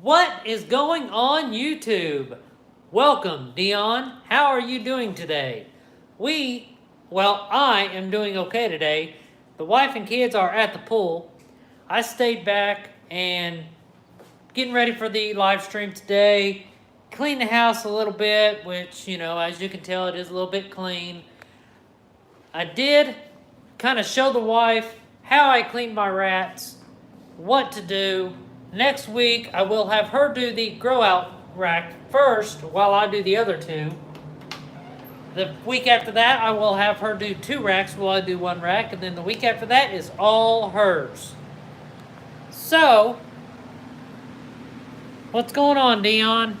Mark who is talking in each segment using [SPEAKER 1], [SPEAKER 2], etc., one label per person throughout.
[SPEAKER 1] What is going on YouTube? Welcome, Dion. How are you doing today? I am doing okay today. The wife and kids are at the pool. I stayed back and getting ready for the live stream today. Clean the house a little bit, which, as you can tell, it is a little bit clean. I did kind of show the wife how I clean my rats, what to do. Next week, I will have her do the grow out rack first while I do the other two. The week after that, I will have her do 2 racks while I do 1 rack, and then the week after that is all hers. So, what's going on, Dion?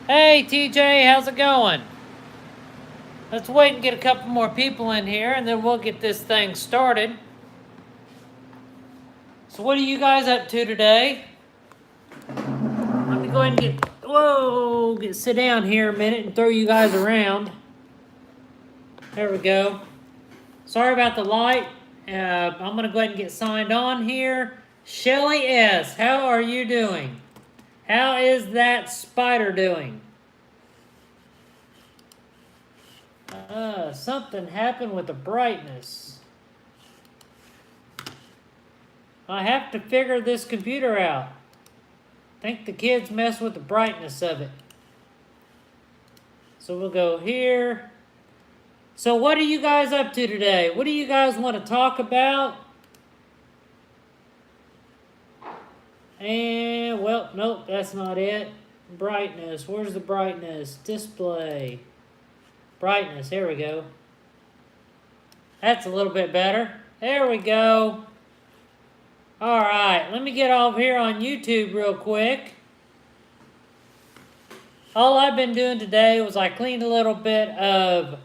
[SPEAKER 1] Hey, TJ, how's it going? Let's wait and get a couple more people in here, and then we'll get this thing started. So what are you guys up to today? Let me go ahead and sit down here a minute and throw you guys around. There we go. Sorry about the light. I'm going to go ahead and get signed on here. Shelly S., how are you doing? How is that spider doing? Something happened with the brightness. I have to figure this computer out. I think the kids mess with the brightness of it. So we'll go here. So what are you guys up to today? What do you guys want to talk about? And, well, nope, that's not it. Brightness. Where's the brightness? Display. Brightness. Here we go. That's a little bit better. There we go. Alright, let me get over here on YouTube real quick. All I've been doing today was I cleaned a little bit of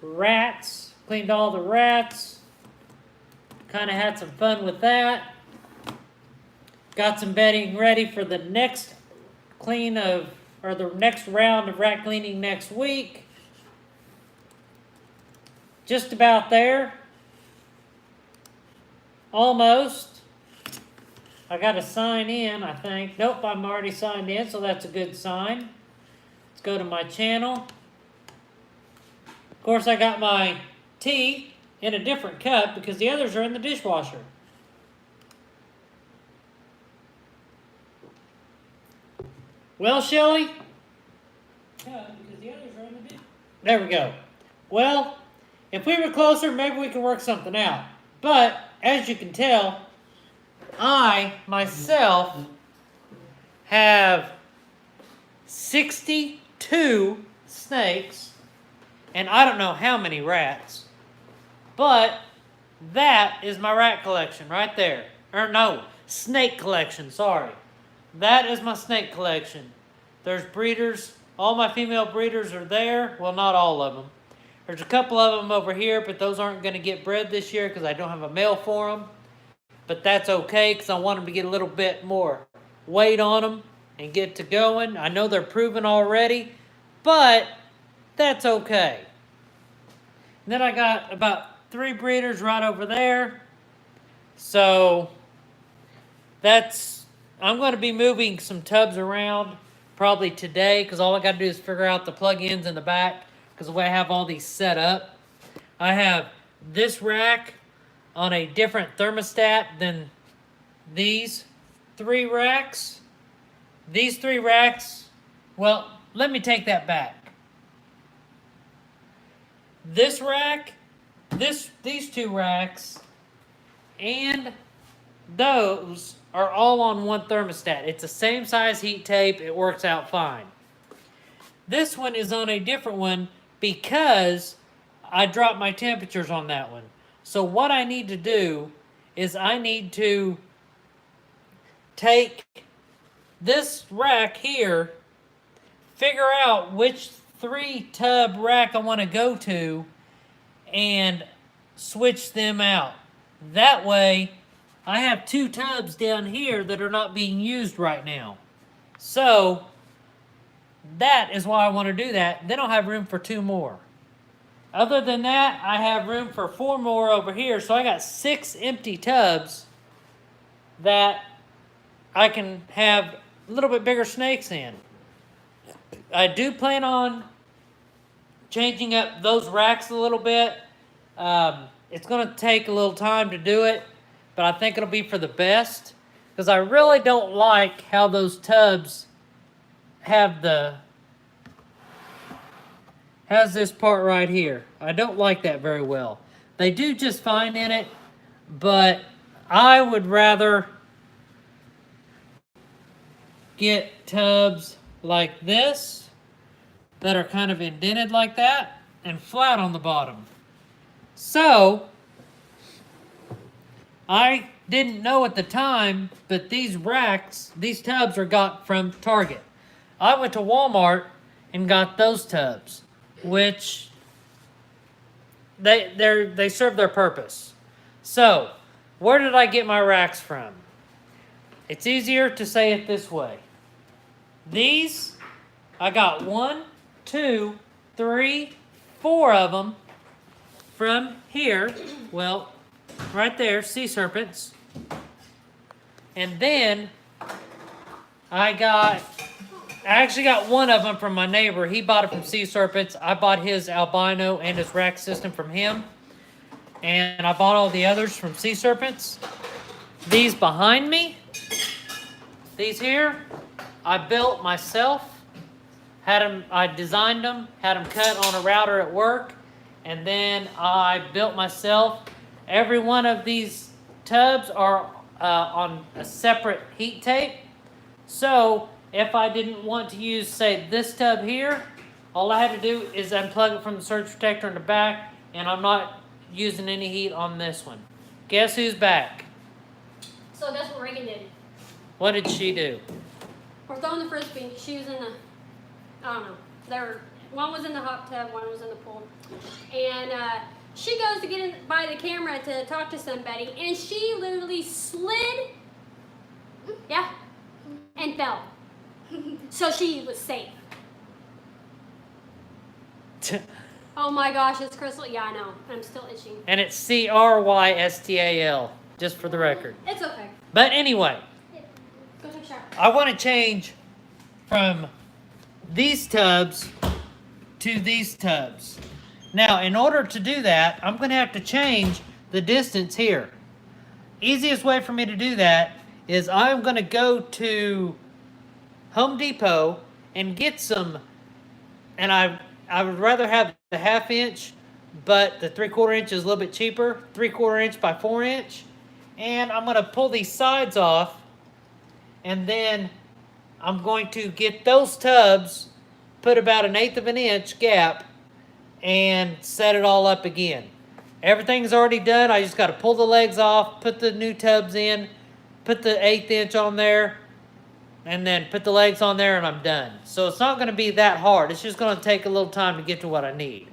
[SPEAKER 1] rats. Cleaned all the rats. Kind of had some fun with that. Got some bedding ready for the next the next round of rat cleaning next week. Just about there. Almost. I got to sign in, I think. Nope, I'm already signed in, so that's a good sign. Let's go to my channel. Of course, I got my tea in a different cup because the others are in the dishwasher. Well, Shelly? Yeah, because the others are in the dishwasher. There we go. Well, if we were closer, maybe we could work something out. But, as you can tell, I, myself, have 62 snakes, and I don't know how many rats, but that is my rat collection right there. Or no, snake collection, sorry. That is my snake collection. There's breeders, all my female breeders are there. Well, not all of them. There's a couple of them over here, but those aren't going to get bred this year because I don't have a male for them. But that's okay because I want them to get a little bit more weight on them and get to going. I know they're proven already, but that's okay. And then I got about 3 breeders right over there. So I'm going to be moving some tubs around probably today because all I got to do is figure out the plug-ins in the back because the way I have all these set up. I have this rack on a different thermostat than these 3 racks. These 3 racks, well, let me take that back. This rack, these 2 racks, and those are all on one thermostat. It's the same size heat tape. It works out fine. This one is on a different one because I dropped my temperatures on that one. So what I need to do is I need to take this rack here, figure out which 3 tub rack I want to go to, and switch them out. That way, I have 2 tubs down here that are not being used right now. So, that is why I want to do that. Then I'll have room for 2 more. Other than that, I have room for 4 more over here. So I got 6 empty tubs that I can have a little bit bigger snakes in. I do plan on changing up those racks a little bit. It's going to take a little time to do it, but I think it'll be for the best, because I really don't like how those tubs have has this part right here. I don't like that very well. They do just fine in it, but I would rather get tubs like this that are kind of indented like that and flat on the bottom. So I didn't know at the time, but these racks, these tubs are got from Target. I went to Walmart and got those tubs, which they serve their purpose. So, where did I get my racks from? It's easier to say it this way. These, I got 1, 2, 3, 4 of them from here. Well, right there, sea serpents. And then I actually got one of them from my neighbor. He bought it from Sea Serpents. I bought his albino and his rack system from him. And I bought all the others from Sea Serpents. These behind me, these here, I built myself. I designed them, had them cut on a router at work, and then I built myself. Every one of these tubs are on a separate heat tape. So if I didn't want to use, say, this tub here, all I had to do is unplug it from the surge protector in the back, and I'm not using any heat on this one. Guess who's back?
[SPEAKER 2] So that's what Reagan did.
[SPEAKER 1] What did she do?
[SPEAKER 2] We're throwing the frisbee. She was in the, I don't know. One was in the hot tub, one was in the pool. And she goes to get in by the camera to talk to somebody, and she literally slid, yeah, and fell. So she was safe. Oh my gosh, it's Crystal. Yeah, I know. I'm still itching.
[SPEAKER 1] And it's Crystal, just for the record.
[SPEAKER 2] It's okay.
[SPEAKER 1] But anyway,
[SPEAKER 2] go take a shower.
[SPEAKER 1] I want to change from these tubs to these tubs. Now, in order to do that, I'm going to have to change the distance here. Easiest way for me to do that is I'm going to go to Home Depot and get some, and I would rather have the 1/2 inch, but the 3/4 inch is a little bit cheaper, 3/4 inch by 4 inch. And I'm going to pull these sides off, and then I'm going to get those tubs, put about 1/8 of an inch gap, and set it all up again. Everything's already done. I just got to pull the legs off, put the new tubs in, put the 1/8 inch on there, and then put the legs on there, and I'm done. So it's not going to be that hard. It's just going to take a little time to get to what I need.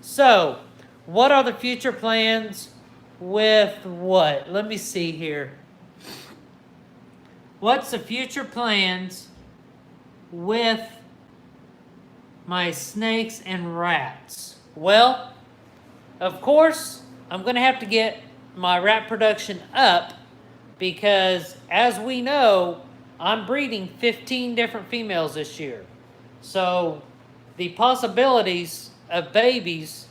[SPEAKER 1] So, what are the future plans with what? Let me see here. What's the future plans with my snakes and rats? Well, of course, I'm going to have to get my rat production up, because as we know, I'm breeding 15 different females this year. So the possibilities of babies,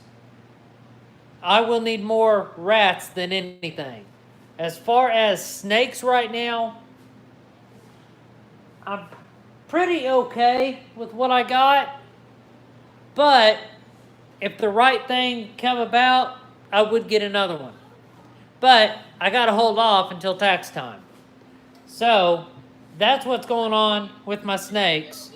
[SPEAKER 1] I will need more rats than anything. As far as snakes right now, I'm pretty okay with what I got. But if the right thing come about, I would get another one. But I got to hold off until tax time. So that's what's going on with my snakes.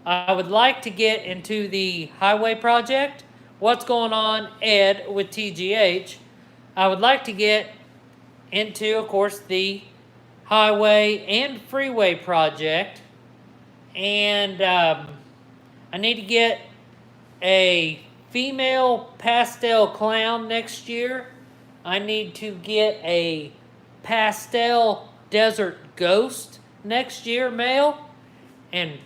[SPEAKER 1] I would like to get into the highway project. What's going on, Ed, with TGH? I would like to get into, of course, the highway and freeway project. And I need to get a female pastel clown next year. I need to get a pastel desert ghost next year, male. And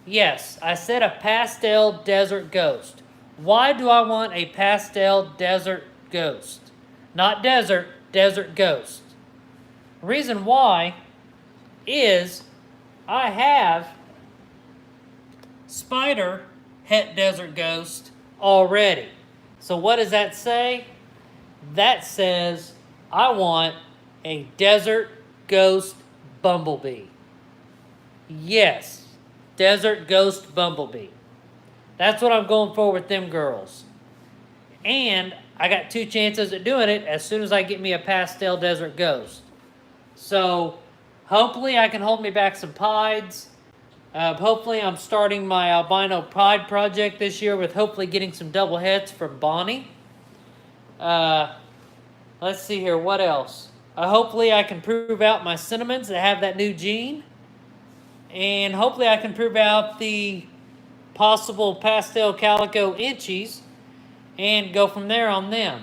[SPEAKER 1] yes, I said a pastel desert ghost. Why do I want a pastel desert ghost? Not desert, desert ghost. Reason why is I have spider het desert ghost already. So what does that say? That says I want a desert ghost bumblebee. Yes, desert ghost bumblebee. That's what I'm going for with them girls. And I got 2 chances at doing it as soon as I get me a pastel desert ghost. So hopefully I can hold me back some pieds. Hopefully I'm starting my albino pied project this year with hopefully getting some double heads from Bonnie. Let's see here, what else? Hopefully I can prove out my cinnamons that have that new gene. And hopefully I can prove out the possible pastel calico inchies and go from there on them.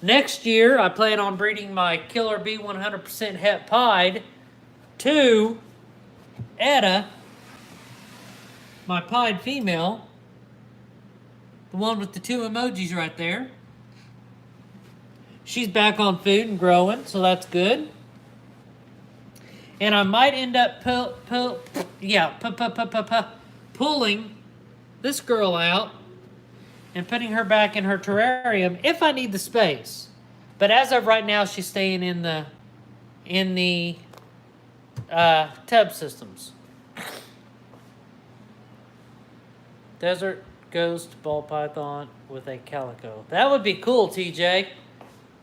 [SPEAKER 1] Next year, I plan on breeding my Killer Bee 100% het pied to Etta, my pied female, the one with the 2 emojis right there. She's back on food and growing, so that's good. And I might end up pulling this girl out and putting her back in her terrarium if I need the space. But as of right now, she's staying in the tub systems. Desert ghost ball python with a calico. That would be cool, TJ.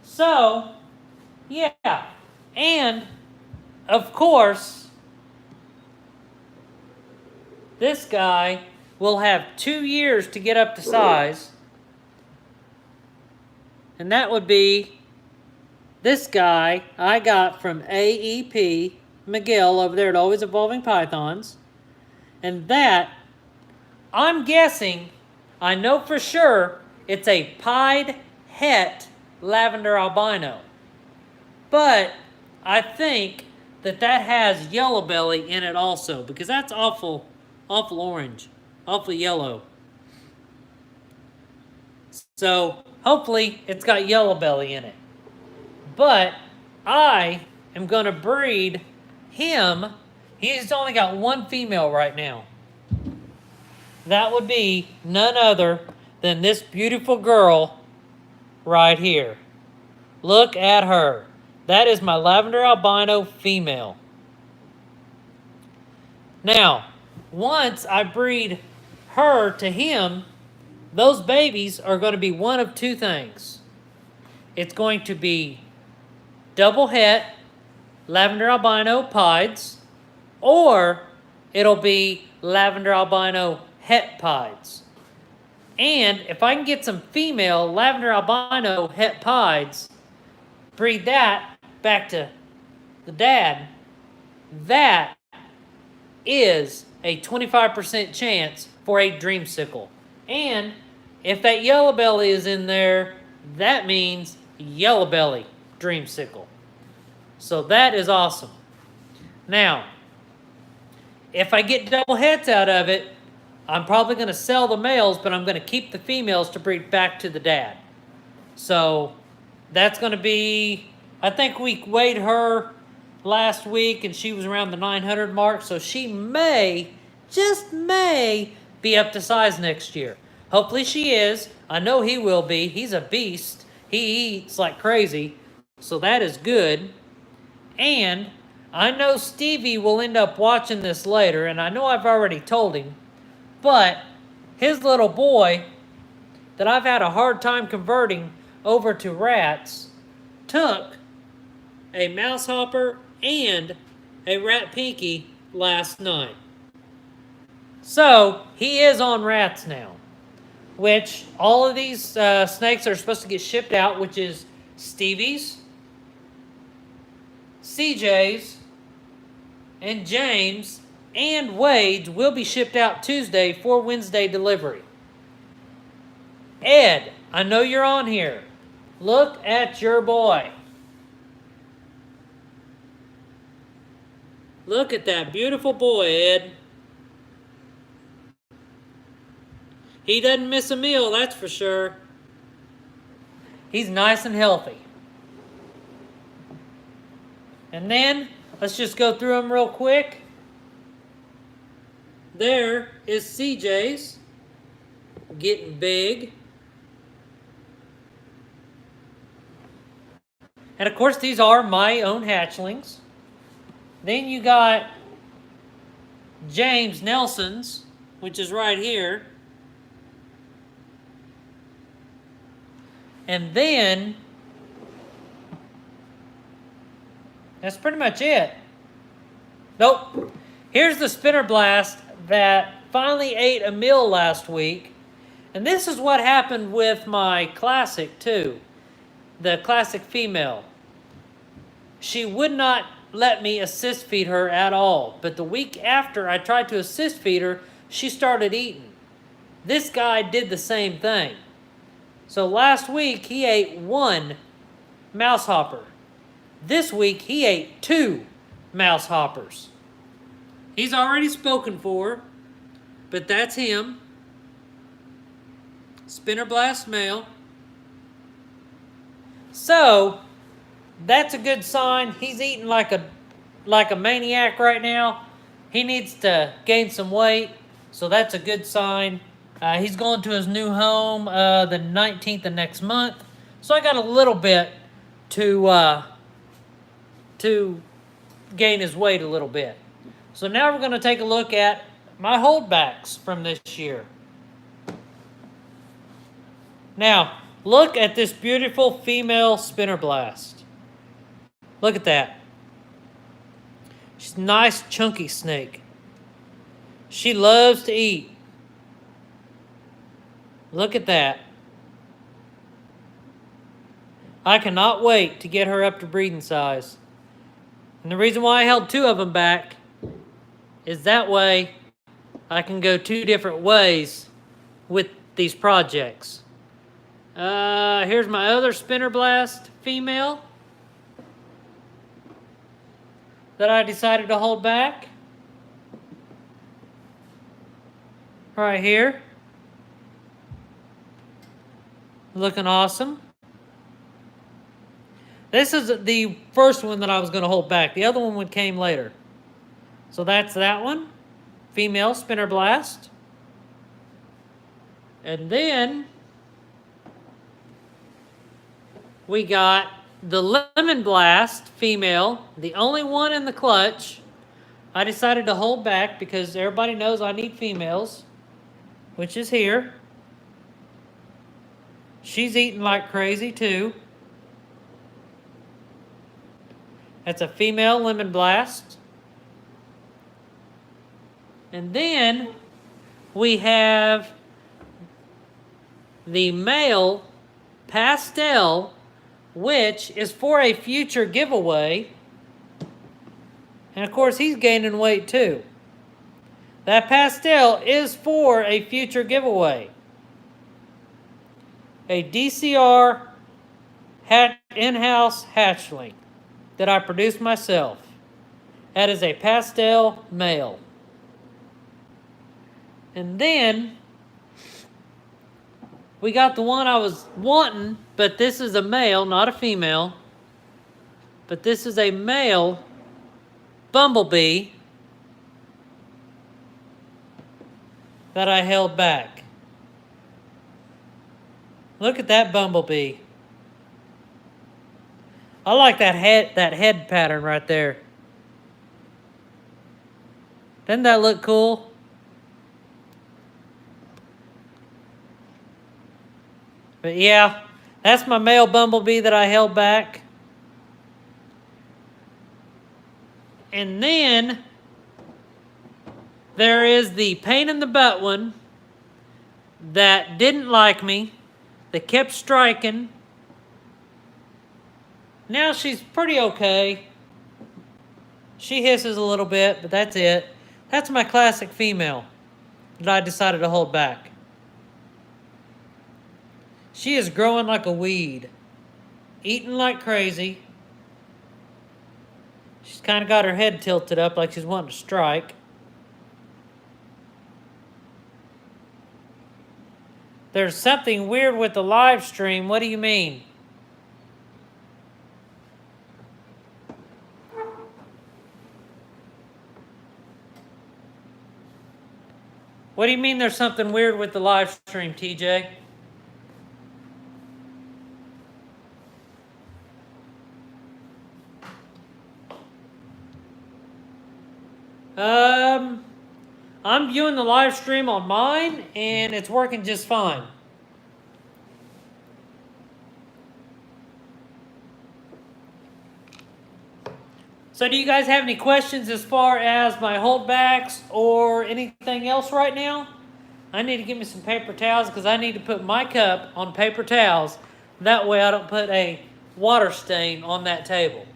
[SPEAKER 1] So, yeah. And, of course, this guy will have 2 years to get up to size. And that would be this guy I got from AEP Miguel over there at Always Evolving Pythons. And that, I'm guessing, I know for sure, it's a pied het lavender albino. But I think that has yellow belly in it also, because that's awful orange, awful yellow. So hopefully it's got yellow belly in it. But I am going to breed him. He's only got 1 female right now. That would be none other than this beautiful girl right here. Look at her. That is my lavender albino female. Now, once I breed her to him, those babies are going to be one of 2 things. It's going to be double het lavender albino pieds, or it'll be lavender albino het pieds. And if I can get some female lavender albino het pieds, breed that back to the dad, that is a 25% chance for a dreamsicle. And if that yellow belly is in there, that means yellow belly dreamsicle. So that is awesome. Now, if I get double heads out of it, I'm probably going to sell the males, but I'm going to keep the females to breed back to the dad. So that's going to be, I think we weighed her last week and she was around the 900 mark. So she may, just may, be up to size next year. Hopefully she is. I know he will be. He's a beast. He eats like crazy. So that is good. And I know Stevie will end up watching this later, and I know I've already told him, but his little boy that I've had a hard time converting over to rats took a mouse hopper and a rat pinky last night. So he is on rats now, which all of these snakes are supposed to get shipped out, which is Stevie's, CJ's, and James, and Wade's will be shipped out Tuesday for Wednesday delivery. Ed, I know you're on here. Look at your boy. Look at that beautiful boy, Ed. He doesn't miss a meal, that's for sure. He's nice and healthy. And then Let's just go through them real quick. There is CJ's getting big. And of course, these are my own hatchlings. Then you got James Nelson's, which is right here. And then that's pretty much it. Nope. Here's the spinner blast that finally ate a meal last week. And this is what happened with my classic too. The classic female. She would not let me assist feed her at all. But the week after I tried to assist feed her, she started eating. This guy did the same thing. So last week he ate 1 mouse hopper. This week he ate 2 mouse hoppers. He's already spoken for, but that's him. Spinner blast male. So that's a good sign. He's eating like a maniac right now. He needs to gain some weight, so that's a good sign. He's going to his new home the 19th of next month. So I got a little bit to gain his weight a little bit. So now we're going to take a look at my holdbacks from this year. Now, look at this beautiful female spinner blast. Look at that. She's a nice chunky snake. She loves to eat. Look at that. I cannot wait to get her up to breeding size. And the reason why I held 2 of them back is that way I can go 2 different ways with these projects. Here's my other spinner blast female that I decided to hold back. Right here. Looking awesome. This is the first one that I was going to hold back. The other one came later. So that's that one. Female spinner blast. And then we got the lemon blast female, the only one in the clutch. I decided to hold back because everybody knows I need females, which is here. She's eating like crazy too. That's a female lemon blast. And then we have the male pastel, which is for a future giveaway. And of course, he's gaining weight too. That pastel is for a future giveaway. A DCR in-house hatchling that I produced myself. That is a pastel male. And then we got the one I was wanting, but this is a male, not a female. But this is a male bumblebee that I held back. Look at that bumblebee. I like that head pattern right there. Doesn't that look cool? But yeah, that's my male bumblebee that I held back. And then there is the pain in the butt one that didn't like me, that kept striking. Now she's pretty okay. She hisses a little bit, but that's it. That's my classic female that I decided to hold back. She is growing like a weed, eating like crazy. She's kind of got her head tilted up like she's wanting to strike. There's something weird with the live stream. What do you mean? What do you mean there's something weird with the live stream, TJ? I'm viewing the live stream on mine, and it's working just fine. So do you guys have any questions as far as my holdbacks or anything else right now? I need to get me some paper towels because I need to put my cup on paper towels. That way I don't put a water stain on that table.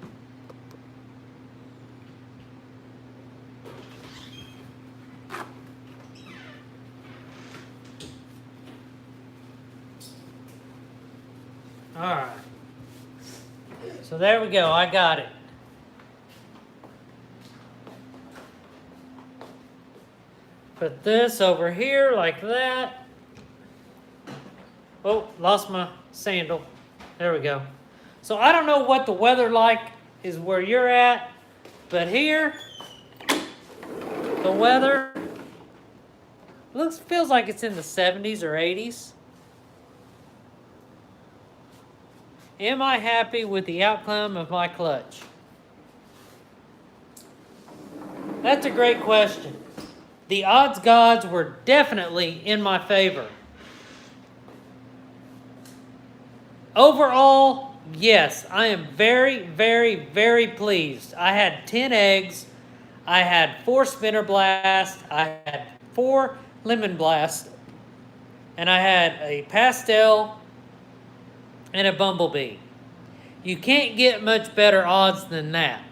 [SPEAKER 1] All right. So there we go. I got it. Put this over here like that. Oh, lost my sandal. There we go. So I don't know what the weather like is where you're at, but here, the weather feels like it's in the 70s or 80s. Am I happy with the outcome of my clutch? That's a great question. The odds gods were definitely in my favor. Overall, yes, I am very, very, very pleased. I had 10 eggs. I had 4 spinner blasts. I had 4 lemon blasts. And I had a pastel and a bumblebee. You can't get much better odds than that.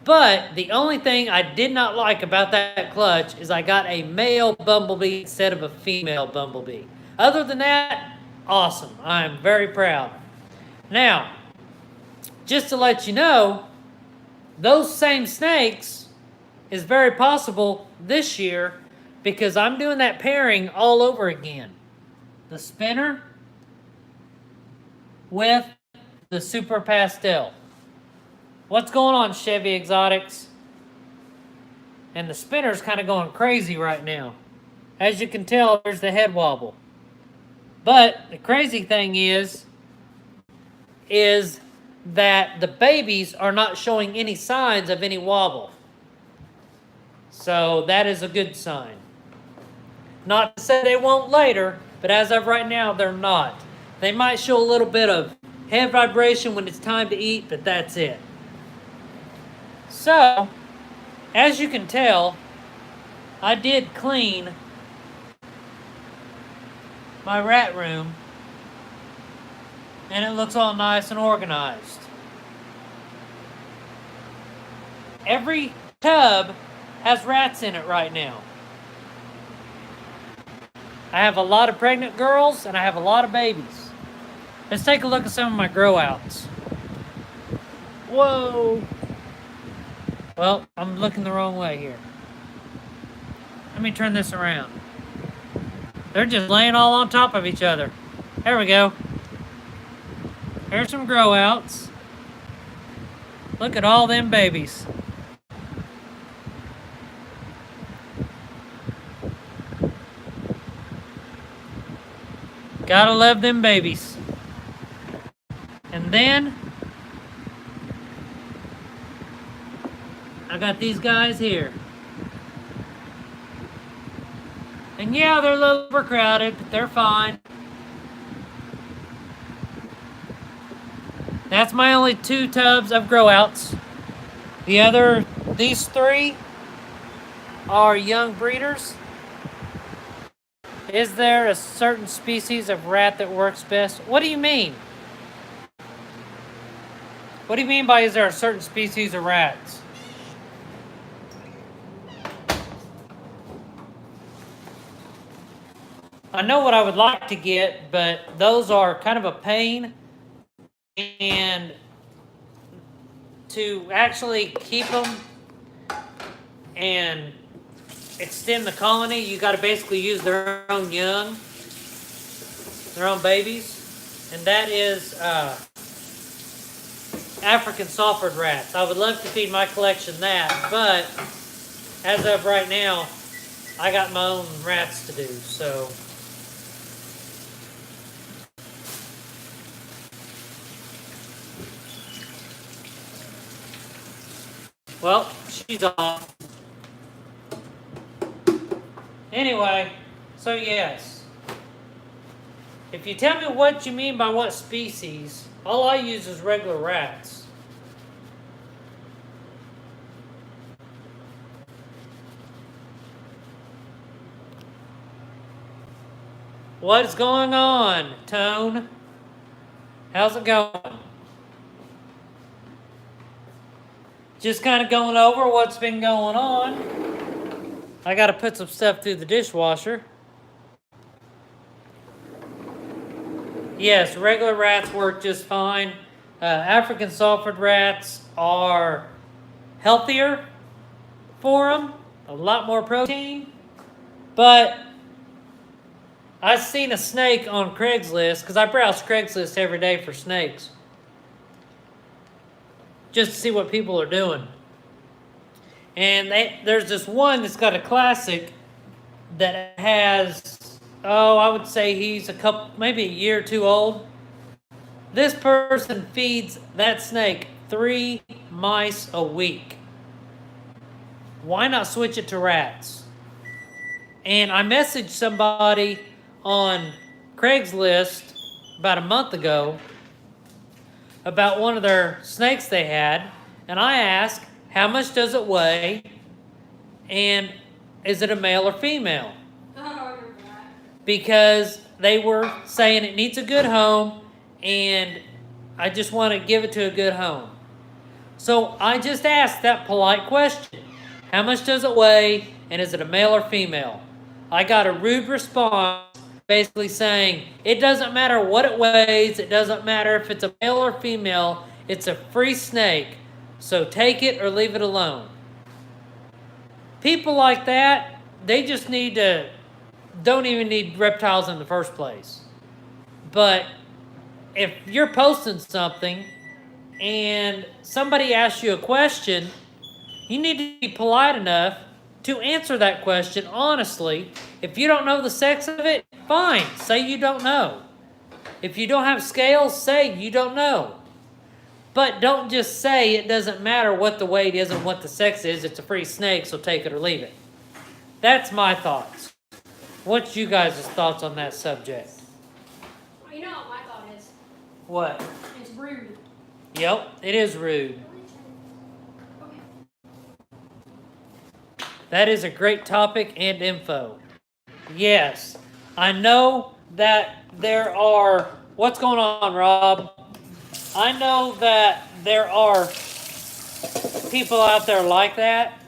[SPEAKER 1] But the only thing I did not like about that clutch is I got a male bumblebee instead of a female bumblebee. Other than that, awesome. I'm very proud. Now, just to let you know, those same snakes is very possible this year because I'm doing that pairing all over again. The spinner with the super pastel. What's going on, Chevy Exotics? And the spinner's kind of going crazy right now. As you can tell, there's the head wobble. But the crazy thing is that the babies are not showing any signs of any wobble. So that is a good sign. Not to say they won't later, but as of right now, they're not. They might show a little bit of head vibration when it's time to eat, but that's it. So, as you can tell, I did clean my rat room, and it looks all nice and organized. Every tub has rats in it right now. I have a lot of pregnant girls, and I have a lot of babies. Let's take a look at some of my grow outs. Whoa! Well, I'm looking the wrong way here. Let me turn this around. They're just laying all on top of each other. There we go. Here's some grow outs. Look at all them babies. Gotta love them babies. And then I got these guys here. And yeah, they're a little overcrowded, but they're fine. That's my only 2 tubs of grow outs. These 3 are young breeders. Is there a certain species of rat that works best? What do you mean? What do you mean by is there a certain species of rats? I know what I would like to get, but those are kind of a pain. And to actually keep them and extend the colony, you got to basically use their own young, their own babies. And that is African sulfur rats. I would love to feed my collection that, but as of right now, I got my own rats to do, so. Well, she's off. Anyway, so yes. If you tell me what you mean by what species, all I use is regular rats. What's going on, Tone? How's it going? Just kind of going over what's been going on. I got to put some stuff through the dishwasher. Yes, regular rats work just fine. African sulfur rats are healthier for them, a lot more protein. But I've seen a snake on Craigslist, because I browse Craigslist every day for snakes, just to see what people are doing. And there's this one that's got a classic that has, I would say he's maybe a year or two old. This person feeds that snake 3 mice a week. Why not switch it to rats? And I messaged somebody on Craigslist about a month ago about one of their snakes they had, and I asked, how much does it weigh, and is it a male or female? Because they were saying it needs a good home, and I just want to give it to a good home. So I just asked that polite question. How much does it weigh, and is it a male or female? I got a rude response basically saying, it doesn't matter what it weighs, it doesn't matter if it's a male or female, it's a free snake, so take it or leave it alone. People like that, they just don't even need reptiles in the first place. But if you're posting something and somebody asks you a question, you need to be polite enough to answer that question honestly. If you don't know the sex of it, fine, say you don't know. If you don't have scales, say you don't know. But don't just say it doesn't matter what the weight is and what the sex is, it's a free snake, so take it or leave it. That's my thoughts. What's you guys' thoughts on that subject?
[SPEAKER 2] Well, you know what my thought is?
[SPEAKER 1] What?
[SPEAKER 2] It's rude.
[SPEAKER 1] Yep, it is rude. That is a great topic and info. Yes, I know that there are... What's going on, Rob? I know that there are people out there like that.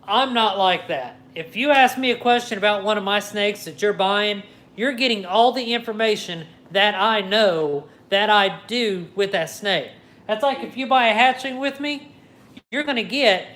[SPEAKER 1] I'm not like that. If you ask me a question about one of my snakes that you're buying, you're getting all the information that I know that I do with that snake. That's like if you buy a hatchling with me, you're going to get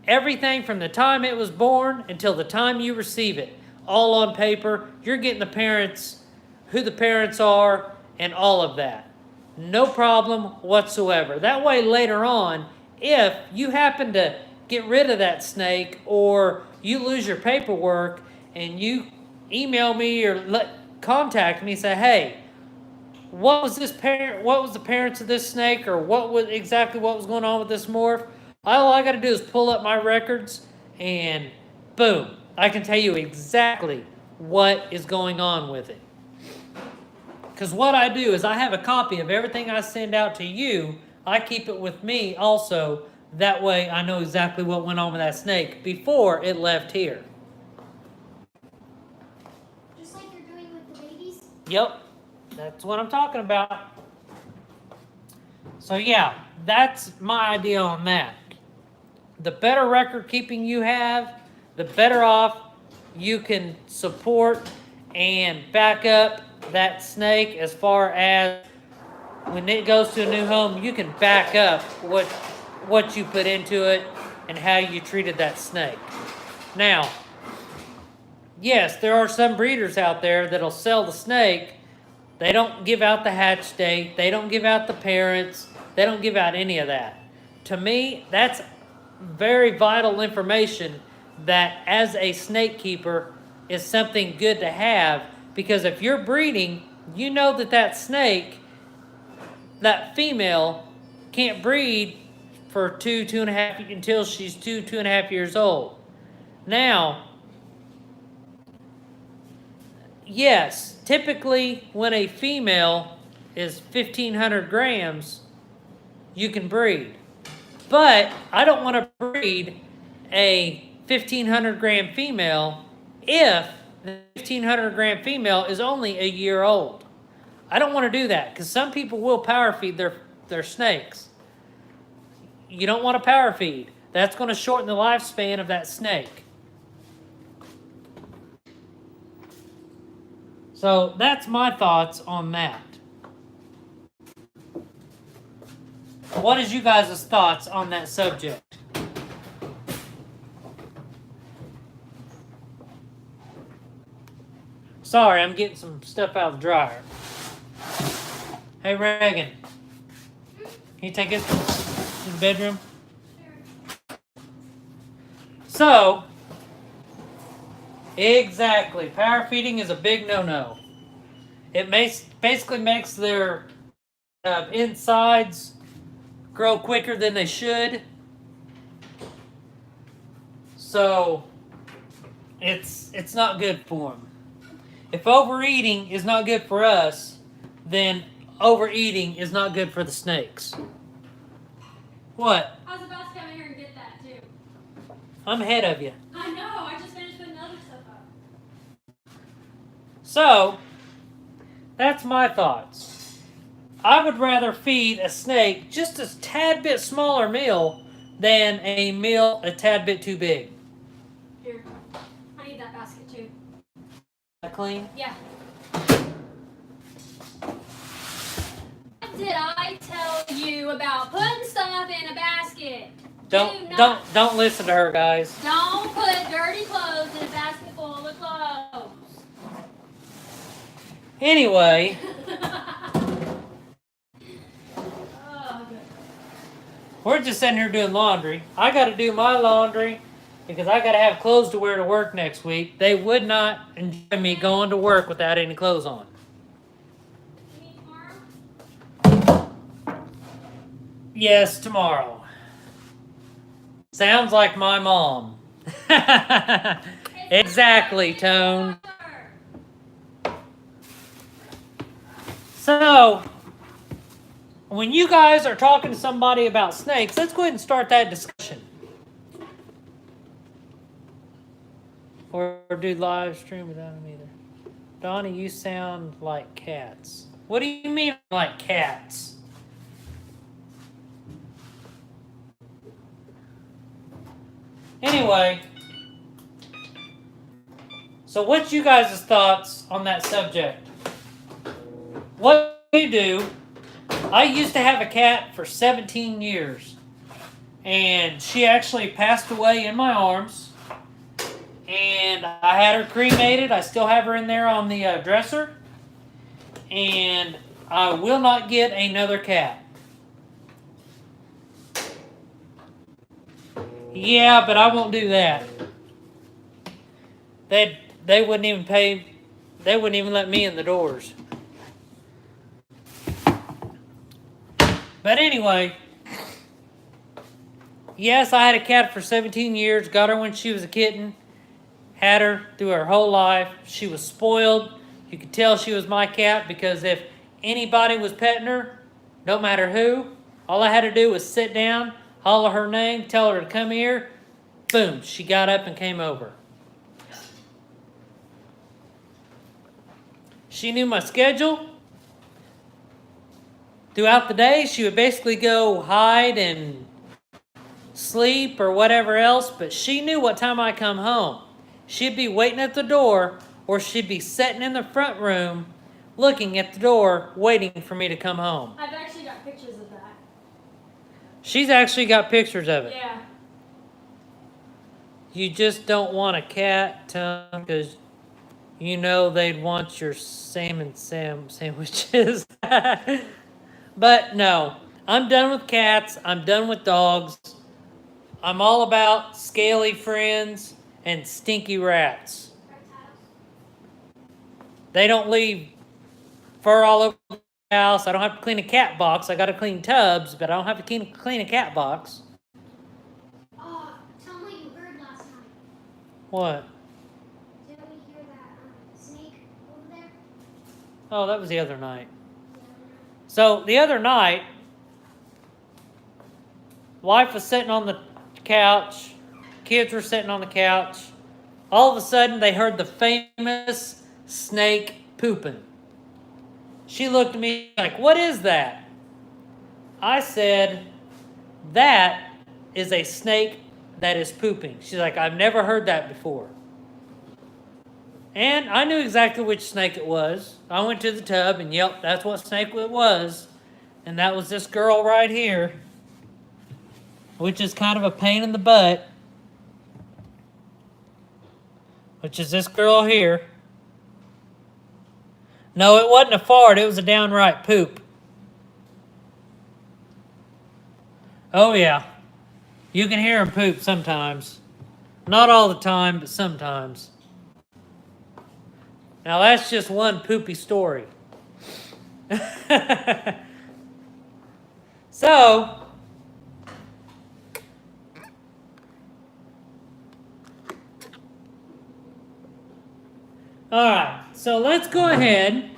[SPEAKER 1] everything from the time it was born until the time you receive it, all on paper. You're getting the parents, who the parents are, and all of that. No problem whatsoever. That way later on, if you happen to get rid of that snake or you lose your paperwork and you email me or contact me and say, hey, what was the parents of this snake, or what was going on with this morph? All I got to do is pull up my records and boom, I can tell you exactly what is going on with it. Because what I do is I have a copy of everything I send out to you. I keep it with me also. That way I know exactly what went on with that snake before it left here.
[SPEAKER 3] Just like you're doing with the babies?
[SPEAKER 1] Yep, that's what I'm talking about. So yeah, that's my idea on that. The better record keeping you have, the better off you can support and back up that snake. As far as when it goes to a new home, you can back up what you put into it and how you treated that snake. Now, yes, there are some breeders out there that'll sell the snake. They don't give out the hatch date. They don't give out the parents. They don't give out any of that. To me, that's very vital information that as a snake keeper is something good to have, because if you're breeding, you know that snake, that female, can't breed for 2.5 until she's 2.5 years old. Now, yes, typically when a female is 1,500 grams, you can breed. But I don't want to breed a 1,500 gram female if the 1,500 gram female is only a year old. I don't want to do that because some people will power feed their snakes. You don't want to power feed. That's going to shorten the lifespan of that snake. So that's my thoughts on that. What is you guys' thoughts on that subject? Sorry, I'm getting some stuff out of the dryer. Hey, Reagan. Can you take it to the bedroom? So, exactly. Power feeding is a big no-no. It basically makes their insides grow quicker than they should. So, it's not good for them. If overeating is not good for us, then overeating is not good for the snakes. What?
[SPEAKER 2] I was about to come in here and get that too.
[SPEAKER 1] I'm ahead of you.
[SPEAKER 2] I know. I just finished putting the other stuff up.
[SPEAKER 1] So, that's my thoughts. I would rather feed a snake just a tad bit smaller meal than a meal a tad bit too big.
[SPEAKER 2] Here. I need that basket too.
[SPEAKER 1] That clean?
[SPEAKER 2] Yeah. What did I tell you about putting stuff in a basket?
[SPEAKER 1] Don't listen to her, guys.
[SPEAKER 2] Don't put dirty clothes in a basket full of clothes.
[SPEAKER 1] Anyway,
[SPEAKER 2] Oh, good.
[SPEAKER 1] we're just sitting here doing laundry. I got to do my laundry because I got to have clothes to wear to work next week. They would not enjoy me going to work without any clothes on.
[SPEAKER 2] You mean tomorrow?
[SPEAKER 1] Yes, tomorrow. Sounds like my mom. Exactly, Tone. So, when you guys are talking to somebody about snakes, let's go ahead and start that discussion. Or do live stream without them either. Donnie, you sound like cats. What do you mean like cats? Anyway, so what's you guys' thoughts on that subject? What do you do? I used to have a cat for 17 years, and she actually passed away in my arms, and I had her cremated. I still have her in there on the dresser, and I will not get another cat. Yeah, but I won't do that. They wouldn't even pay. They wouldn't even let me in the doors. But anyway, yes, I had a cat for 17 years. Got her when she was a kitten. Had her through her whole life. She was spoiled. You could tell she was my cat because if anybody was petting her, no matter who, all I had to do was sit down, holler her name, tell her to come here. Boom, she got up and came over. She knew my schedule. Throughout the day, she would basically go hide and sleep or whatever else, but she knew what time I come home. She'd be waiting at the door, or she'd be sitting in the front room looking at the door, waiting for me to come home.
[SPEAKER 2] I've actually got pictures of that.
[SPEAKER 1] She's actually got pictures of it.
[SPEAKER 2] Yeah.
[SPEAKER 1] You just don't want a cat, Tom, because you know they'd want your salmon sandwiches. But no, I'm done with cats. I'm done with dogs. I'm all about scaly friends and stinky rats.
[SPEAKER 3] Reptiles.
[SPEAKER 1] They don't leave fur all over the house. I don't have to clean a cat box. I got to clean tubs, but I don't have to clean a cat box.
[SPEAKER 3] Oh, tell me what you heard last night.
[SPEAKER 1] What?
[SPEAKER 3] Didn't we hear that snake over there?
[SPEAKER 1] Oh, that was the other night. So the other night, wife was sitting on the couch, kids were sitting on the couch. All of a sudden, they heard the famous snake pooping. She looked at me like, "What is that?" I said, "That is a snake that is pooping." She's like, "I've never heard that before." And I knew exactly which snake it was. I went to the tub and yep, that's what snake it was. And that was this girl right here, which is kind of a pain in the butt. Which is this girl here. No, it wasn't a fart. It was a downright poop. Oh, yeah. You can hear him poop sometimes. Not all the time, but sometimes. Now, that's just one poopy story. So, all right, so let's go ahead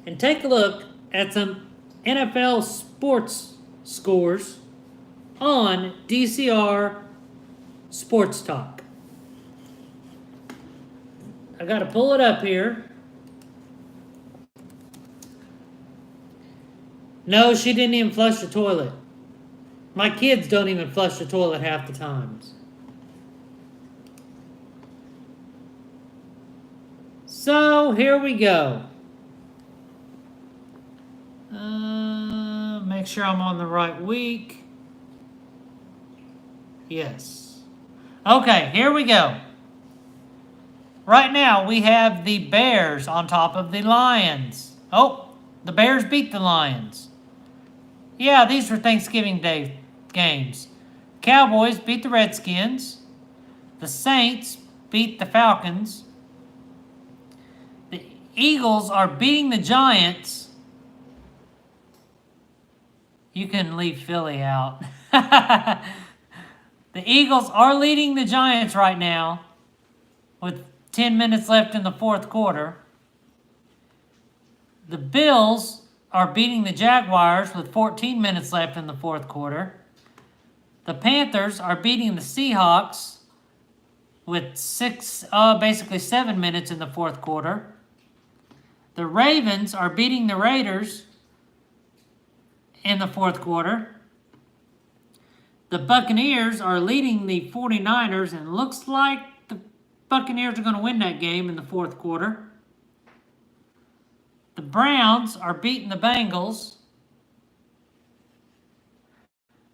[SPEAKER 1] and take a look at some NFL sports scores on DCR Sports Talk. I got to pull it up here. No, she didn't even flush the toilet. My kids don't even flush the toilet half the times. So, here we go. Make sure I'm on the right week. Yes. Okay, here we go. Right now, we have the Bears on top of the Lions. Oh, the Bears beat the Lions. Yeah, these were Thanksgiving Day games. Cowboys beat the Redskins. The Saints beat the Falcons. The Eagles are beating the Giants. You can leave Philly out. The Eagles are leading the Giants right now with 10 minutes left in the fourth quarter. The Bills are beating the Jaguars with 14 minutes left in the fourth quarter. The Panthers are beating the Seahawks with basically 7 minutes in the fourth quarter. The Ravens are beating the Raiders in the fourth quarter. The Buccaneers are leading the 49ers, and looks like the Buccaneers are going to win that game in the fourth quarter. The Browns are beating the Bengals.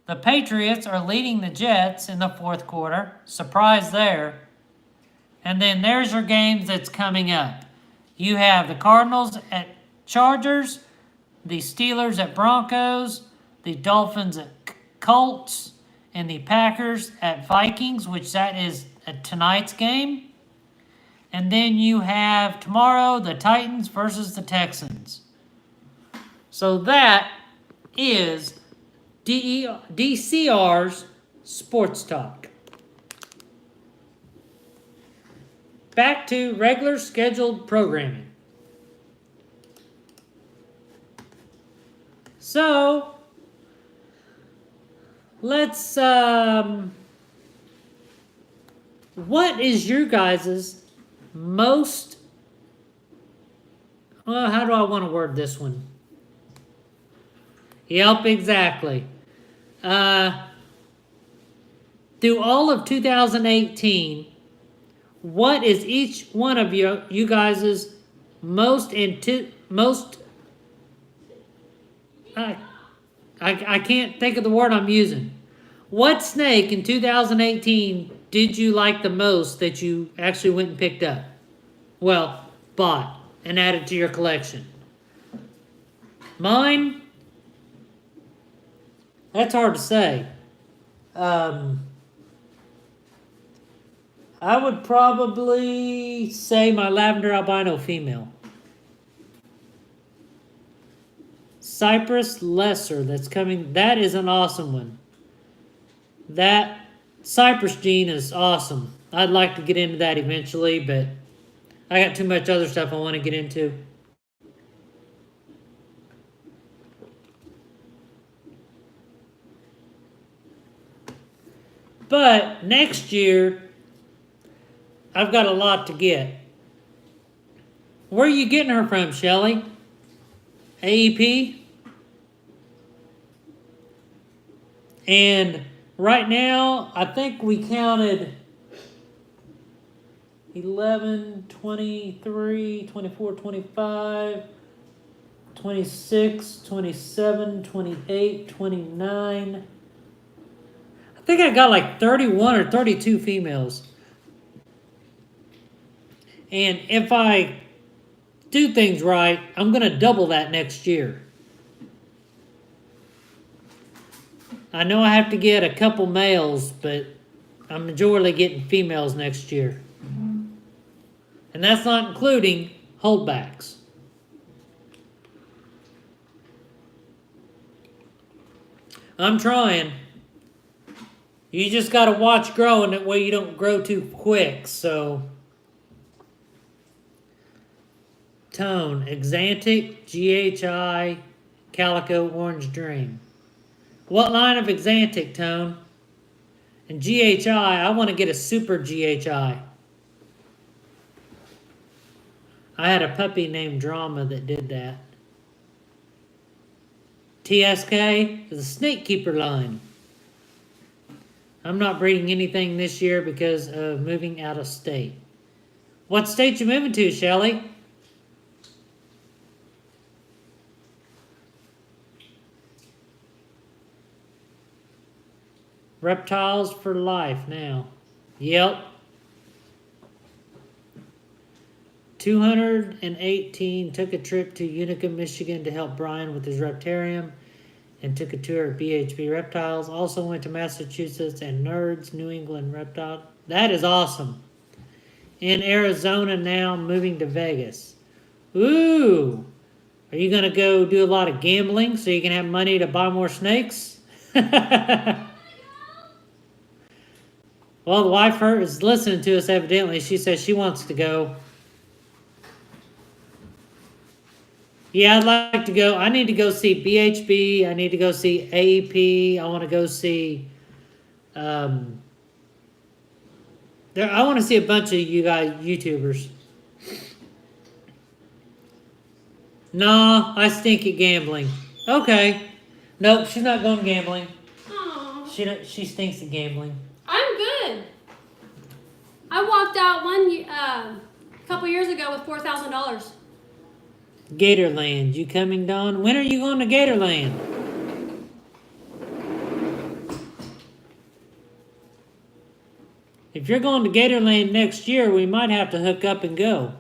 [SPEAKER 1] The Patriots are leading the Jets in the fourth quarter. Surprise there. And then there's your games that's coming up. You have the Cardinals at Chargers, the Steelers at Broncos, the Dolphins at Colts, and the Packers at Vikings, which that is tonight's game. And then you have tomorrow the Titans versus the Texans. So that is DCR's Sports Talk. Back to regular scheduled programming. So, let's, what is your guys's most, well, how do I want to word this one? Yep, exactly. Through all of 2018, what is each one of you guys' I can't think of the word I'm using. What snake in 2018 did you like the most that you actually went and picked up? Well, bought and added to your collection. Mine? That's hard to say. I would probably say my lavender albino female. Cypress lesser that's coming. That is an awesome one. That Cypress gene is awesome. I'd like to get into that eventually, but I got too much other stuff I want to get into. But next year, I've got a lot to get. Where are you getting her from, Shelly? AEP? And right now, I think we counted 11, 23, 24, 25, 26, 27, 28, 29. I think I got like 31 or 32 females. And if I do things right, I'm going to double that next year. I know I have to get a couple males, but I'm majorly getting females next year. And that's not including holdbacks. I'm trying. You just got to watch growing that way you don't grow too quick, so. Tone, Exantic, GHI, Calico, Orange Dream. What line of Exantic, Tone? And GHI, I want to get a super GHI. I had a puppy named Drama that did that. TSK is a snake keeper line. I'm not breeding anything this year because of moving out of state. What state you moving to, Shelly? Reptiles for life now. Yep. 218 took a trip to Utica, Michigan to help Brian with his reptarium and took a tour of BHB Reptiles. Also went to Massachusetts and Nerds, New England Reptile. That is awesome. In Arizona now, moving to Vegas. Ooh. Are you going to go do a lot of gambling so you can have money to buy more snakes? Well, the wife is listening to us evidently. She says she wants to go. Yeah, I'd like to go. I need to go see BHB. I need to go see AEP. I want to go see... I want to see a bunch of you guys, YouTubers. Nah, I stink at gambling. Okay. Nope, she's not going gambling.
[SPEAKER 2] Aww.
[SPEAKER 1] She stinks at gambling.
[SPEAKER 2] I'm good. I walked out a couple years ago with $4,000.
[SPEAKER 1] Gatorland, you coming, Dawn? When are you going to Gatorland? If you're going to Gatorland next year, we might have to hook up and go.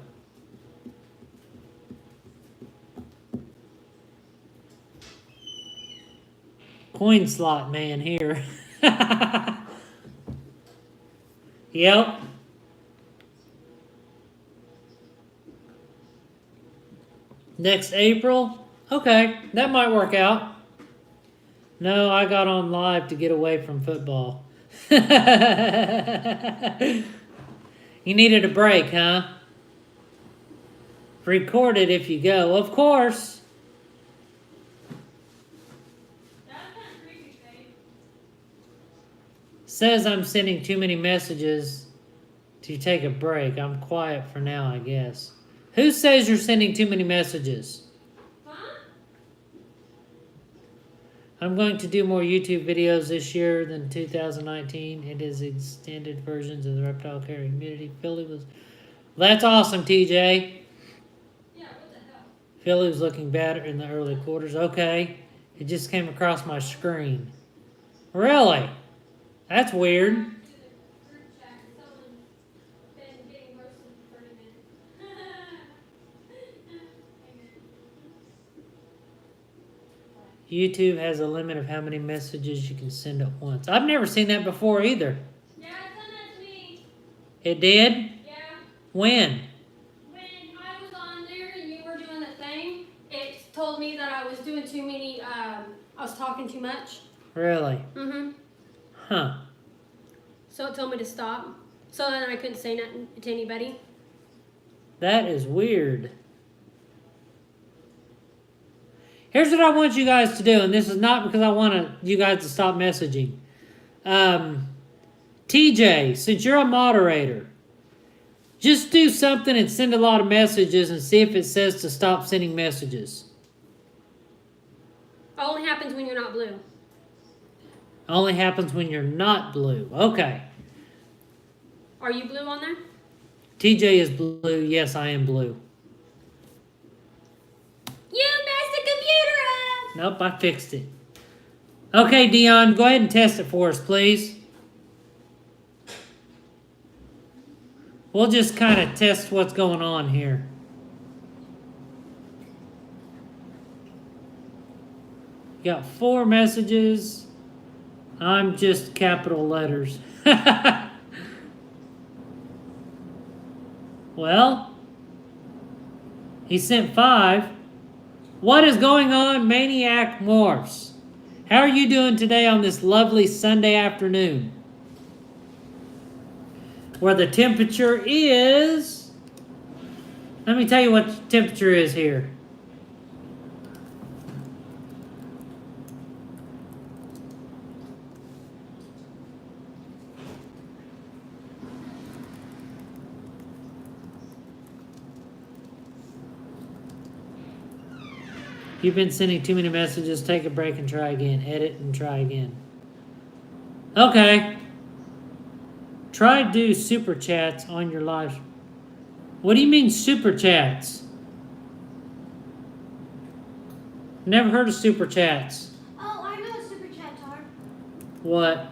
[SPEAKER 1] Coin slot man here. Yep. Next April? Okay, that might work out. No, I got on live to get away from football. You needed a break, huh? Record it if you go. Of course. Says I'm sending too many messages to take a break. I'm quiet for now, I guess. Who says you're sending too many messages?
[SPEAKER 2] Huh?
[SPEAKER 1] I'm going to do more YouTube videos this year than 2019. It is extended versions of the reptile care community. Philly was... That's awesome, TJ.
[SPEAKER 2] Yeah, what the hell?
[SPEAKER 1] Philly was looking better in the early quarters. Okay. It just came across my screen. Really? That's weird. YouTube has a limit of how many messages you can send at once. I've never seen that before either.
[SPEAKER 2] Yeah, send that to me.
[SPEAKER 1] It did?
[SPEAKER 2] Yeah.
[SPEAKER 1] When?
[SPEAKER 2] When I was on there and you were doing the thing, it told me that I was doing too many, I was talking too much.
[SPEAKER 1] Really?
[SPEAKER 2] Mm-hmm.
[SPEAKER 1] Huh.
[SPEAKER 2] So it told me to stop. So then I couldn't say nothing to anybody.
[SPEAKER 1] That is weird. Here's what I want you guys to do, and this is not because I want you guys to stop messaging. TJ, since you're a moderator, just do something and send a lot of messages and see if it says to stop sending messages.
[SPEAKER 2] Only happens when you're not blue.
[SPEAKER 1] Only happens when you're not blue. Okay.
[SPEAKER 2] Are you blue on there?
[SPEAKER 1] TJ is blue. Yes, I am blue.
[SPEAKER 2] You messed the computer up!
[SPEAKER 1] Nope, I fixed it. Okay, Dion, go ahead and test it for us, please. We'll just kind of test what's going on here. Got 4 messages. I'm just capital letters. Well, he sent 5. What is going on, Maniac Morphs? How are you doing today on this lovely Sunday afternoon? Where the temperature is... Let me tell you what the temperature is here. You've been sending too many messages. Take a break and try again. Edit and try again. Okay. Try to do super chats on your live. What do you mean super chats? Never heard of super chats.
[SPEAKER 3] Oh, I know what super chats are.
[SPEAKER 1] What?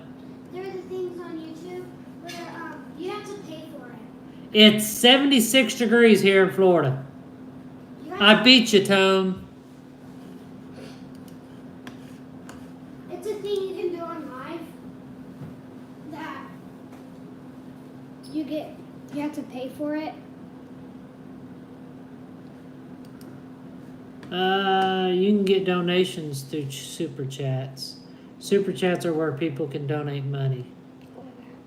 [SPEAKER 3] They're the things on YouTube where you have to pay for it.
[SPEAKER 1] It's 76 degrees here in Florida. I beat you, Tone.
[SPEAKER 3] It's a thing you can do on live that you have to pay for it.
[SPEAKER 1] You can get donations through super chats. Super chats are where people can donate money.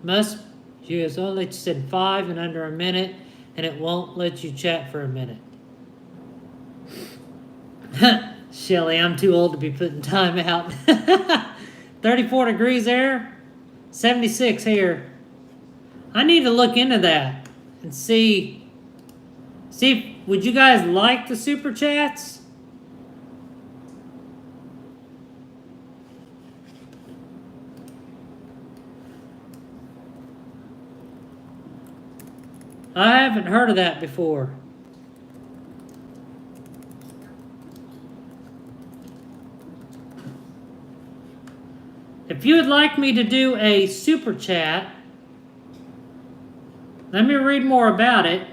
[SPEAKER 1] You guys only let you send 5 in under a minute, and it won't let you chat for a minute. Shelly, I'm too old to be putting time out. 34 degrees there, 76 here. I need to look into that and see if, would you guys like the super chats? I haven't heard of that before. If you would like me to do a super chat, let me read more about it.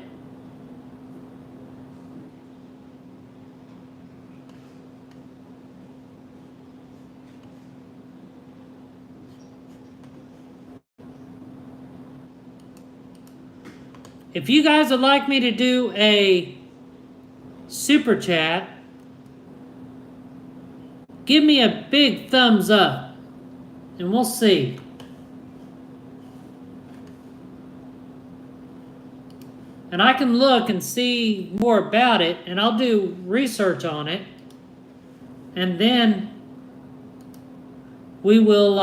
[SPEAKER 1] If you guys would like me to do a super chat, give me a big thumbs up and we'll see. And I can look and see more about it, and I'll do research on it, and then we will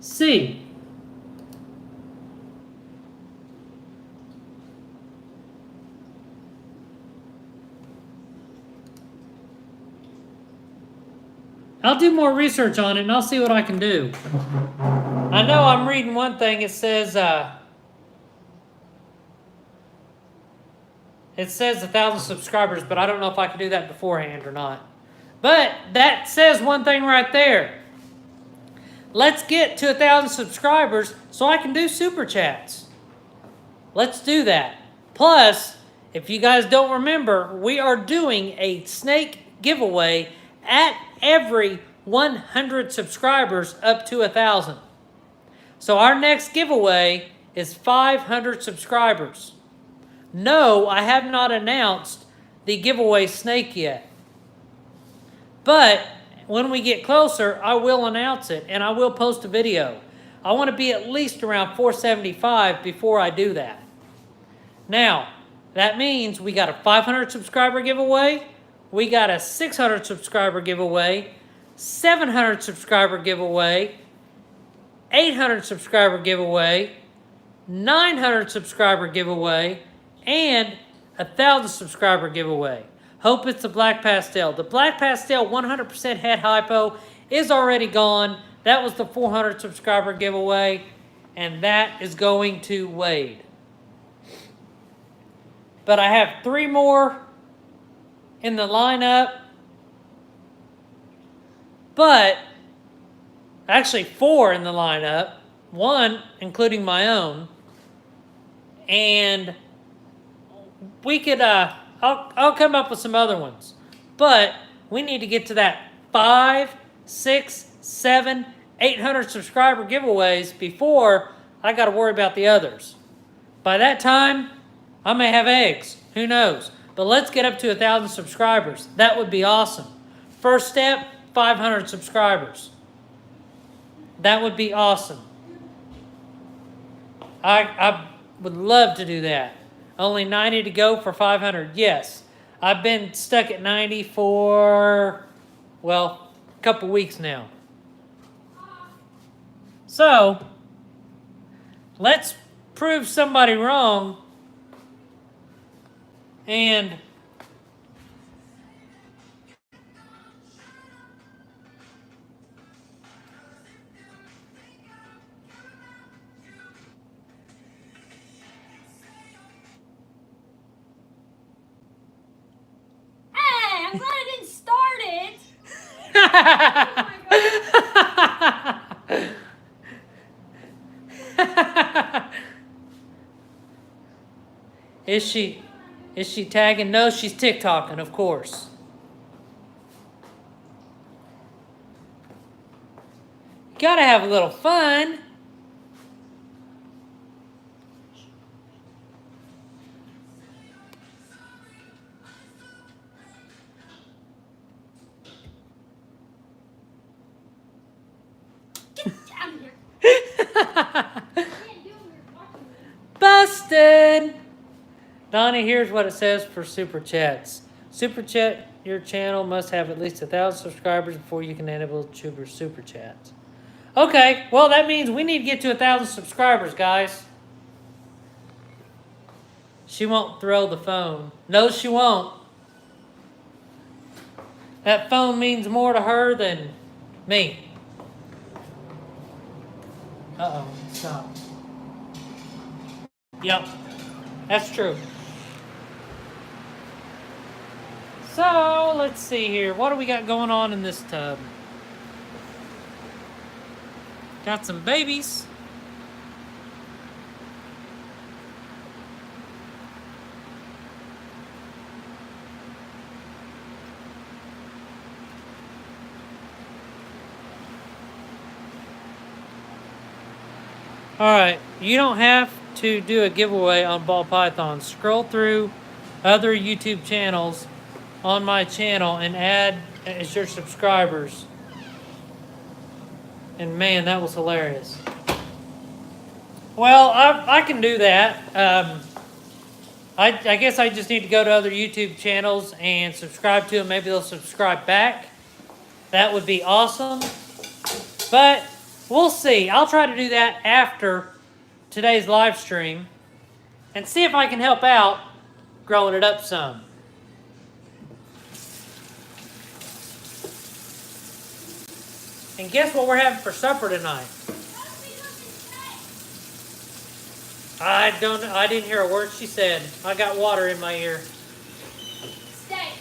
[SPEAKER 1] see. I'll do more research on it, and I'll see what I can do. I know I'm reading one thing. It says 1,000 subscribers, but I don't know if I can do that beforehand or not. But that says one thing right there. Let's get to 1,000 subscribers so I can do super chats. Let's do that. Plus, if you guys don't remember, we are doing a snake giveaway at every 100 subscribers up to 1,000. So our next giveaway is 500 subscribers. No, I have not announced the giveaway snake yet. But when we get closer, I will announce it and I will post a video. I want to be at least around 475 before I do that. Now, that means we got a 500 subscriber giveaway, we got a 600 subscriber giveaway, 700 subscriber giveaway, 800 subscriber giveaway, 900 subscriber giveaway, and 1,000 subscriber giveaway. Hope it's the black pastel. The black pastel 100% head hypo is already gone. That was the 400 subscriber giveaway, and that is going to Wade. But I have 3 more in the lineup. But actually 4 in the lineup. 1 including my own. And we could I'll come up with some other ones. But we need to get to that 5, 6, 7, 800 subscriber giveaways before I got to worry about the others. By that time, I may have eggs. Who knows? But let's get up to 1,000 subscribers. That would be awesome. First step, 500 subscribers. That would be awesome. I would love to do that. Only 90 to go for 500. Yes. I've been stuck at 90 for, well, a couple weeks now. So, let's prove somebody wrong. And
[SPEAKER 2] I'm glad I didn't start it. Is she tagging? No, she's TikToking, of course. Gotta have a little fun. Busted! Donnie, here's what it says for Super Chats. Super Chat, your channel must have at least 1,000 subscribers before you can enable Super Chats. Okay, well that means we need to get to 1,000 subscribers, guys. She won't throw the phone. No, she won't. That phone means more to her than me. Uh-oh, stop. Yep, that's true. So, let's see here. What do we got going on in this tub? Got some babies. Alright, you don't have to do a giveaway on ball pythons. Scroll through other YouTube channels on my channel and add as your subscribers. And man, that was hilarious. Well, I can do that. I guess I just need to go to other YouTube channels and subscribe to them. Maybe they'll subscribe back. That would be awesome. But we'll see. I'll try to do that after today's live stream and see if I can help out growing it up some. And guess what we're having for supper tonight? I didn't hear a word she said. I got water in my ear. Steaks.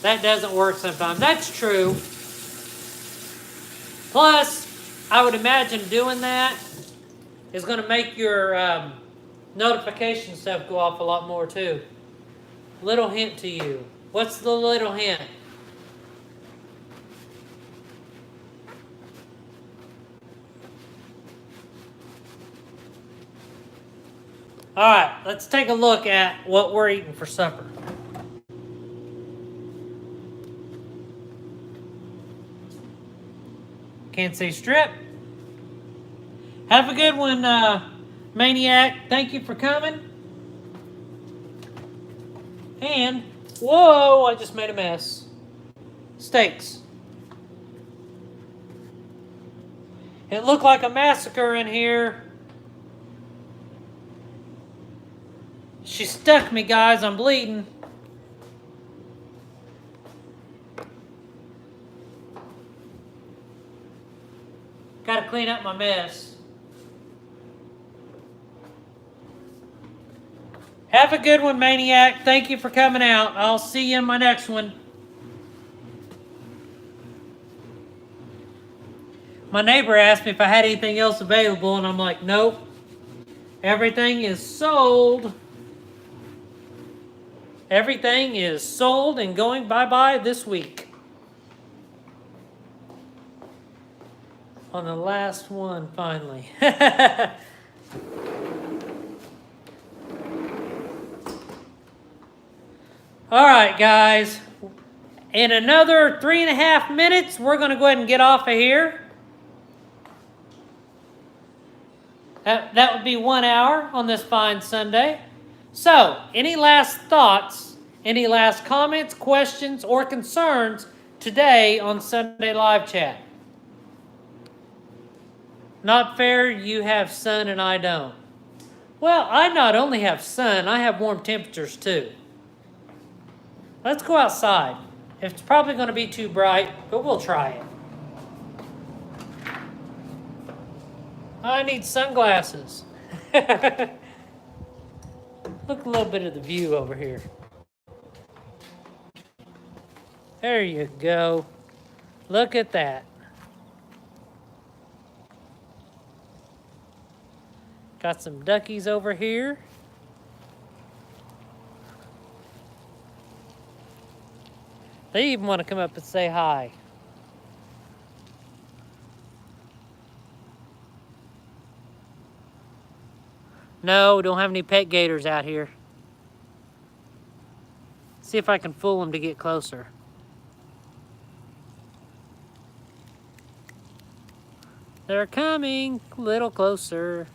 [SPEAKER 1] That doesn't work sometimes. That's true. Plus, I would imagine doing that is going to make your notification stuff go off a lot more too. Little hint to you. What's the little hint? All right, let's take a look at what we're eating for supper. Kansas City strip. Have a good one, Maniac. Thank you for coming. And, whoa, I just made a mess. Steaks. It looked like a massacre in here. She stuck me, guys. I'm bleeding. Gotta clean up my mess. Have a good one, Maniac. Thank you for coming out. I'll see you in my next one. My neighbor asked me if I had anything else available, and I'm like, nope. Everything is sold. Everything is sold and going bye-bye this week. On the last one, finally. All right, guys. In another 3.5 minutes, we're going to go ahead and get off of here. That would be 1 hour on this fine Sunday. So, any last thoughts, any last comments, questions, or concerns today on Sunday Live Chat? Not fair, you have sun and I don't. Well, I not only have sun, I have warm temperatures too. Let's go outside. It's probably going to be too bright, but we'll try it. I need sunglasses. Look a little bit of the view over here. There you go. Look at that. Got some duckies over here. They even want to come up and say hi. No, we don't have any pet gators out here. See if I can fool them to get closer. They're coming a little closer.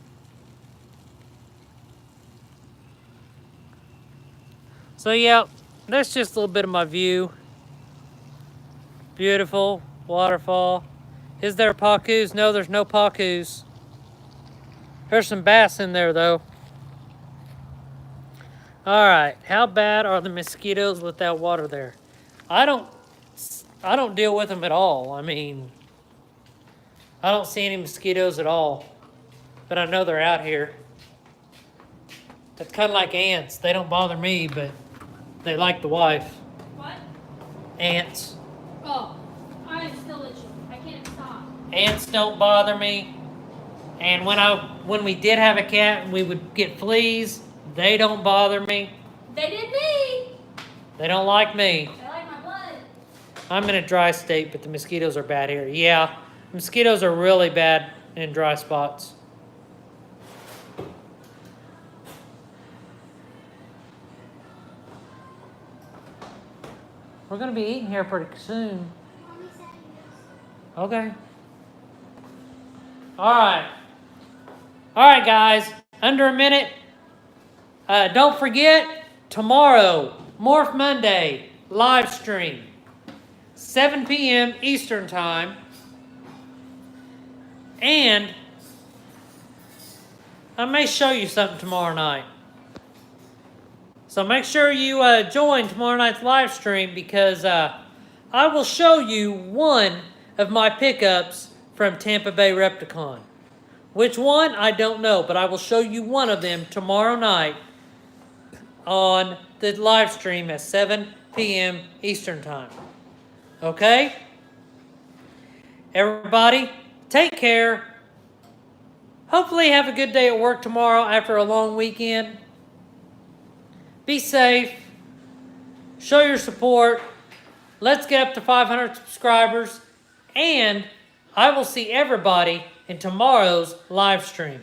[SPEAKER 1] So yeah, that's just a little bit of my view. Beautiful waterfall. Is there pacus? No, there's no pacus. There's some bass in there though. All right, how bad are the mosquitoes with that water there? I don't deal with them at all. I mean, I don't see any mosquitoes at all, but I know they're out here. It's kind of like ants. They don't bother me, but they like the wife.
[SPEAKER 2] What?
[SPEAKER 1] Ants.
[SPEAKER 2] Oh, I'm still itching. I can't stop.
[SPEAKER 1] Ants don't bother me. And when we did have a cat and we would get fleas, they don't bother me.
[SPEAKER 2] They did me.
[SPEAKER 1] They don't like me.
[SPEAKER 2] They like my blood.
[SPEAKER 1] I'm in a dry state, but the mosquitoes are bad here. Yeah, mosquitoes are really bad in dry spots. We're going to be eating here pretty soon. Okay. All right. All right, guys. Under a minute. Don't forget, tomorrow, Morph Monday, live stream. 7 p.m. Eastern Time. And I may show you something tomorrow night. So make sure you join tomorrow night's live stream because I will show you one of my pickups from Tampa Bay Repticon. Which one? I don't know, but I will show you one of them tomorrow night on the live stream at 7 p.m. Eastern Time. Okay? Everybody, take care. Hopefully have a good day at work tomorrow after a long weekend. Be safe. Show your support. Let's get up to 500 subscribers. And I will see everybody in tomorrow's live stream.